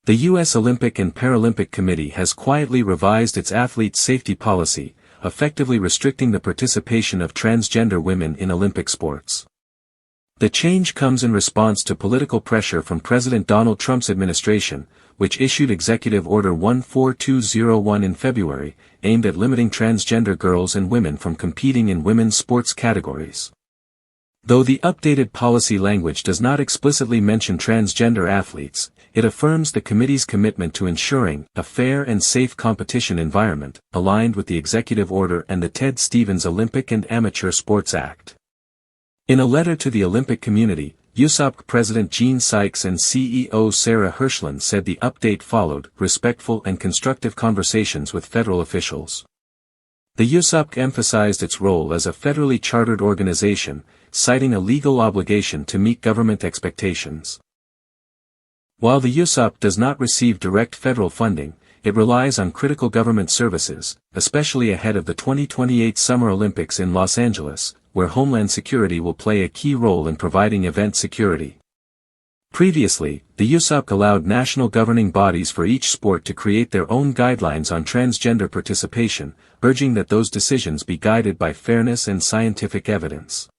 The U.S. Olympic and Paralympic Committee has quietly revised its athlete safety policy, effectively restricting the participation of transgender women in Olympic sports. The change comes in response to political pressure from President Donald Trump's administration, which issued Executive Order 14201 in February, aimed at limiting transgender girls and women from competing in women's sports categories. Though the updated policy language does not explicitly mention transgender athletes, it affirms the committee's commitment to ensuring a fair and safe competition environment, aligned with the executive order and the Ted Stevens Olympic and Amateur Sports Act. In a letter to the Olympic community, USOPC President Gene Sykes and CEO Sarah Hirshland said the update followed respectful and constructive conversations with federal officials. The USOPC emphasized its role as a federally chartered organization, citing a legal obligation to meet government expectations. While the USOPC does not receive direct federal funding, it relies on critical government services, especially ahead of the 2028 Summer Olympics in Los Angeles, where Homeland Security will play a key role in providing event security. Previously, the USOPC allowed national governing bodies for each sport to create their own guidelines on transgender participation, urging that those decisions be guided by fairness and scientific evidence.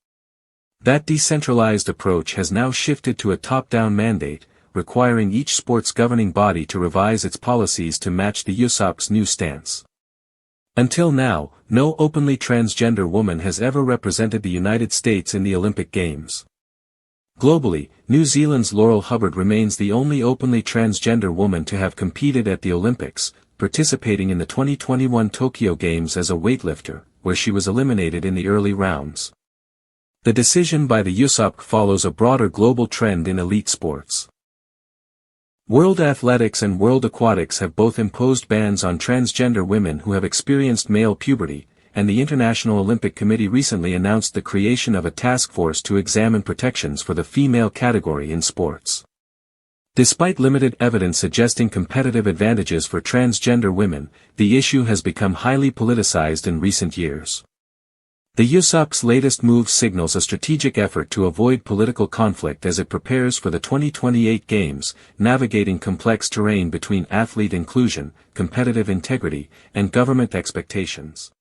That decentralized approach has now shifted to a top-down mandate, requiring each sports governing body to revise its policies to match the USOPC's new stance. Until now, no openly transgender woman has ever represented the United States in the Olympic Games. Globally, New Zealand's Laurel Hubbard remains the only openly transgender woman to have competed at the Olympics, participating in the 2021 Tokyo Games as a weightlifter, where she was eliminated in the early rounds. The decision by the USOPC follows a broader global trend in elite sports. World Athletics and World Aquatics have both imposed bans on transgender women who have experienced male puberty, and the International Olympic Committee recently announced the creation of a task force to examine protections for the female category in sports. Despite limited evidence suggesting competitive advantages for transgender women, the issue has become highly politicized in recent years. The USOPC's latest move signals a strategic effort to avoid political conflict as it prepares for the 2028 Games, navigating complex terrain between athlete inclusion, competitive integrity, and government expectations.